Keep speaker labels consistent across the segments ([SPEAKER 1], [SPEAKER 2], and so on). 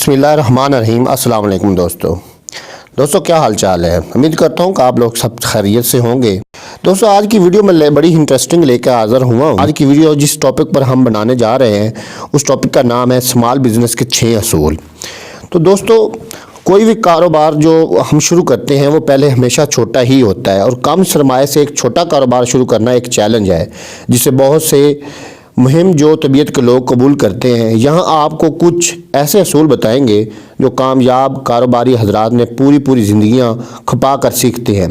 [SPEAKER 1] बिस्मिल्लाहिर्रहमानिर्रहीम। अस्सलाम वालेकुम दोस्तों क्या हाल चाल है। उम्मीद करता हूँ कि आप लोग सब खैरियत से होंगे। दोस्तों आज की वीडियो में बड़ी इंटरेस्टिंग लेकर हाज़िर हुआ हूँ। आज की वीडियो जिस टॉपिक पर हम बनाने जा रहे हैं उस टॉपिक का नाम है स्मॉल बिजनेस के 6 असूल। तो दोस्तों कोई भी कारोबार जो हम शुरू करते हैं वो पहले हमेशा छोटा ही होता है और कम सरमाए से एक छोटा कारोबार शुरू करना एक चैलेंज है जिसे बहुत से मुहिम जो तबीयत के लोग कबूल करते हैं। यहाँ आपको कुछ ऐसे असूल बताएंगे जो कामयाब कारोबारी हजरात ने पूरी ज़िंदगियाँ खपा कर सीखते हैं।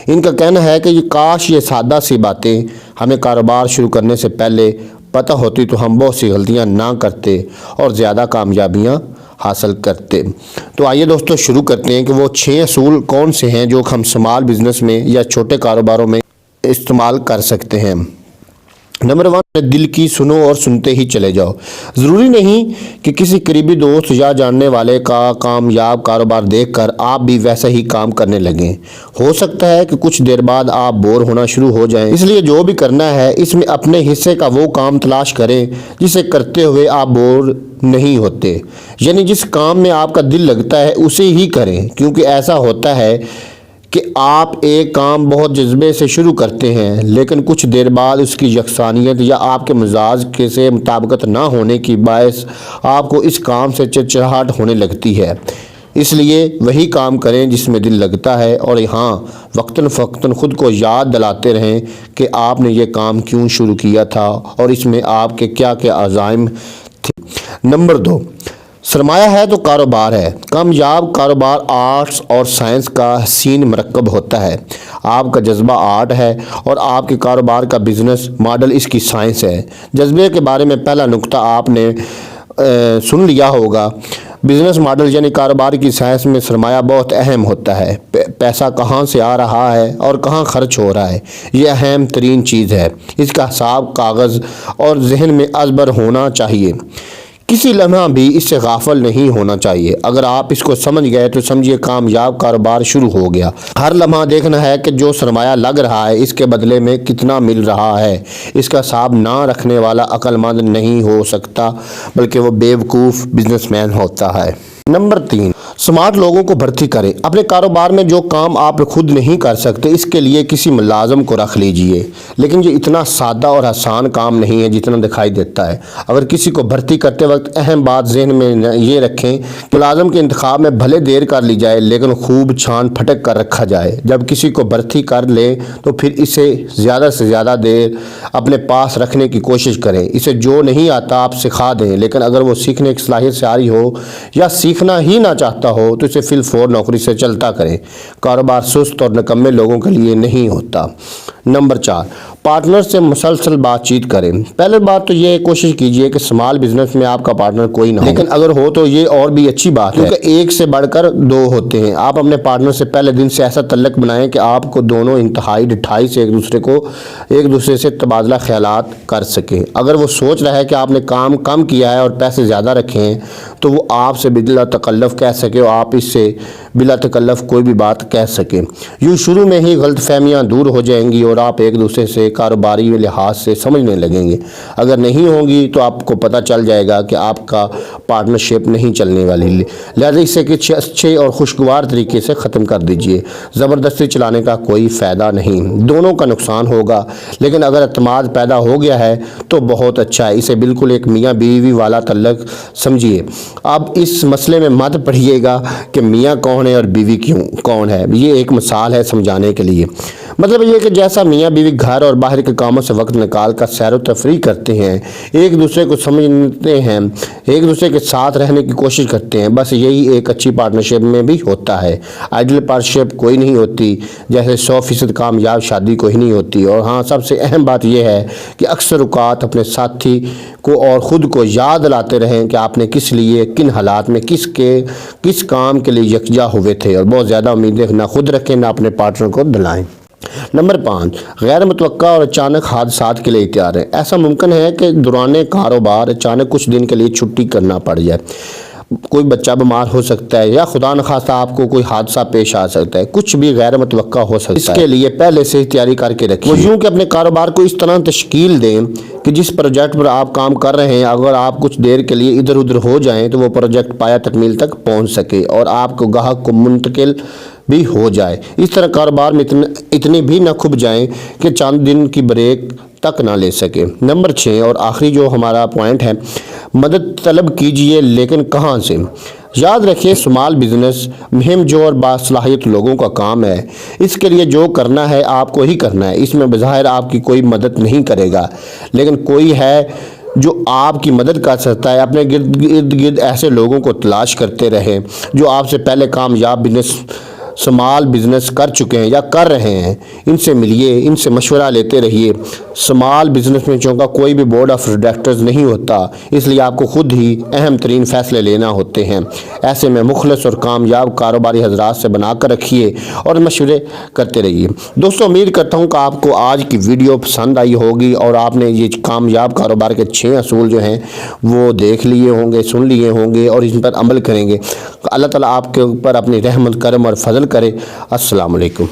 [SPEAKER 1] इनका कहना है कि काश ये सादा सी बातें हमें कारोबार शुरू करने से पहले पता होती तो हम बहुत सी गलतियाँ ना करते और ज़्यादा कामयाबियाँ हासिल करते। तो आइए दोस्तों शुरू करते हैं कि वो 6 असूल कौन से हैं जो हम स्मॉल बिज़नेस में या छोटे कारोबारों में इस्तेमाल कर सकते हैं। नंबर 1, दिल की सुनो और सुनते ही चले जाओ। ज़रूरी नहीं कि किसी करीबी दोस्त या जानने वाले का कामयाब कारोबार देखकर आप भी वैसा ही काम करने लगें। हो सकता है कि कुछ देर बाद आप बोर होना शुरू हो जाएं। इसलिए जो भी करना है इसमें अपने हिस्से का वो काम तलाश करें जिसे करते हुए आप बोर नहीं होते, यानी जिस काम में आपका दिल लगता है उसे ही करें। क्योंकि ऐसा होता है कि आप एक काम बहुत जज्बे से शुरू करते हैं लेकिन कुछ देर बाद उसकी यकसानियत या आपके मिजाज के से मुताबिकत ना होने की बायस आपको इस काम से चिड़चिड़ाहट होने लगती है। इसलिए वही काम करें जिसमें दिल लगता है और यहाँ वक्तन फ़क्तन ख़ुद को याद दिलाते रहें कि आपने ये काम क्यों शुरू किया था और इसमें आपके क्या क्या अज़ाइम थे। नंबर 2, सरमाया है तो कारोबार है। कामयाब कारोबार आर्ट्स और साइंस का हसीन मरकब होता है। आपका जज्बा आर्ट है और आपके कारोबार का बिजनेस मॉडल इसकी साइंस है। जज्बे के बारे में पहला नुक्ता आपने सुन लिया होगा। बिजनेस मॉडल यानी कारोबार की साइंस में सरमाया बहुत अहम होता है। पैसा कहाँ से आ रहा है और कहाँ खर्च हो रहा है, ये अहम तरीन चीज़ है। इसका हिसाब कागज़ और जहन में अजबर होना चाहिए। किसी लम्हा भी इससे गाफिल नहीं होना चाहिए। अगर आप इसको समझ गए तो समझिए कामयाब कारोबार शुरू हो गया। हर लम्हा देखना है कि जो सरमाया लग रहा है इसके बदले में कितना मिल रहा है। इसका हिसाब ना रखने वाला अक्लमंद नहीं हो सकता बल्कि वो बेवकूफ़ बिजनेसमैन होता है। नंबर 3, स्मार्ट लोगों को भर्ती करें। अपने कारोबार में जो काम आप खुद नहीं कर सकते इसके लिए किसी मुलाजम को रख लीजिए, लेकिन ये इतना सादा और आसान काम नहीं है जितना दिखाई देता है। अगर किसी को भर्ती करते वक्त अहम बात जहन में ये रखें कि मुलाजम के इंतखाब में भले देर कर ली जाए लेकिन खूब छान फटक कर रखा जाए। जब किसी को भर्ती कर ले तो फिर इसे ज़्यादा से ज़्यादा देर अपने पास रखने की कोशिश करें। इसे जो नहीं आता आप सिखा दें, लेकिन अगर वो सीखने की सलाहियत से आ रही हो या सीखना ही ना चाहता हो तो इसे फिल फौर नौकरी से चलता करें। कारोबार सुस्त और निकम्मे लोगों के लिए नहीं होता। नंबर 4, पार्टनर से मुसलसल बातचीत करें। पहले बात तो ये कोशिश कीजिए कि स्मॉल बिजनेस में आपका पार्टनर कोई ना हो, लेकिन अगर हो तो ये और भी अच्छी बात है क्योंकि एक से बढ़कर 2 होते हैं। आप अपने पार्टनर से पहले दिन से ऐसा तल्लक बनाएं कि आपको दोनों इंतहाई ढिठाई से एक दूसरे से तबादला ख्यालात कर सकें। अगर वो सोच रहा है कि आपने काम कम किया है और पैसे ज़्यादा रखे हैं तो वो आपसे बिला तकल्लुफ़ कह सके और आप इससे बिला तकल्लुफ़ कोई भी बात कह सकें। यूँ शुरू में ही गलतफहमियाँ दूर हो जाएंगी और आप एक दूसरे से कारोबारी लिहाज से समझने लगेंगे। अगर नहीं होंगी तो आपको पता चल जाएगा कि आपका पार्टनरशिप नहीं चलने वाली। लिहाजा इसे कि अच्छे और खुशगवार तरीके से ख़त्म कर दीजिए। ज़बरदस्ती चलाने का कोई फ़ायदा नहीं, दोनों का नुकसान होगा। लेकिन अगर अतमाद पैदा हो गया है तो बहुत अच्छा है। इसे बिल्कुल एक मियाँ बीवी वाला तल्लक समझिए। अब इस मसले में मत पढ़िएगा कि मियाँ कौन है और बीवी कौन है। ये एक मिसाल है समझाने के लिए। मतलब ये कि जैसा मियाँ बीवी घर और बाहर के कामों से वक्त निकाल कर सैर व तफरीह करते हैं, एक दूसरे को समझते हैं, एक दूसरे के साथ रहने की कोशिश करते हैं, बस यही एक अच्छी पार्टनरशिप में भी होता है। आइडियल पार्टनरशिप कोई नहीं होती, जैसे 100% कामयाब शादी कोई नहीं होती। और हाँ, सबसे अहम बात यह है कि अक्सर औक़ात अपने साथी को और ख़ुद को याद दिलाते रहें कि आपने किस लिए, किन हालात में, किस काम के लिए यकजा हुए थे और बहुत ज़्यादा उम्मीदें ना खुद रखें ना अपने पार्टनर को दिलाएं। नंबर 5, गैर मुतवक्का और अचानक हादसात के लिए तैयार है। ऐसा मुमकिन है कि दौरान कारोबार अचानक कुछ दिन के लिए छुट्टी करना पड़ जाए। کوئی بچہ بیمار ہو سکتا ہے یا خدا نخواستہ آپ کو کوئی حادثہ پیش آ سکتا ہے، کچھ بھی غیر متوقع ہو سکتا ہے۔ اس کے لیے پہلے سے ہی تیاری کر کے رکھیں۔ وہ یوں کہ اپنے کاروبار کو اس طرح تشکیل دیں کہ جس پروجیکٹ پر آپ کام کر رہے ہیں، اگر آپ کچھ دیر کے لیے ادھر ادھر ہو جائیں تو وہ پروجیکٹ پایہ تکمیل تک پہنچ سکے اور آپ کو گاہک کو منتقل بھی ہو جائے۔ اس طرح کاروبار میں اتنے بھی نہ کھب جائیں کہ چند دن کی بریک تک نہ لے سکے۔ نمبر 6 اور آخری جو ہمارا پوائنٹ ہے، مدد طلب کیجئے لیکن کہاں سے؟ یاد رکھیں، اسمال بزنس مہم جو اور باصلاحیت لوگوں کا کام ہے۔ اس کے لیے جو کرنا ہے آپ کو ہی کرنا ہے۔ اس میں بظاہر آپ کی کوئی مدد نہیں کرے گا، لیکن کوئی ہے جو آپ کی مدد کر سکتا ہے۔ اپنے ارد گرد ایسے لوگوں کو تلاش کرتے رہیں جو آپ سے پہلے کامیاب اسمال بزنس کر چکے ہیں یا کر رہے ہیں۔ ان سے ملیے، ان سے مشورہ لیتے رہیے۔ اسمال بزنس میں چونکہ کوئی بھی بورڈ آف ڈائریکٹرز نہیں ہوتا، اس لیے آپ کو خود ہی اہم ترین فیصلے لینا ہوتے ہیں۔ ایسے میں مخلص اور کامیاب کاروباری حضرات سے بنا کر رکھیے اور مشورے کرتے رہیے۔ دوستو، امید کرتا ہوں کہ آپ کو آج کی ویڈیو پسند آئی ہوگی اور آپ نے یہ کامیاب کاروبار کے 6 اصول جو ہیں وہ دیکھ لیے ہوں گے، سن لیے ہوں گے اور اس پر عمل کریں گے۔ اللہ تعالیٰ آپ کے اوپر اپنی رحمت، کرم اور فضل کرے۔ السلام علیکم۔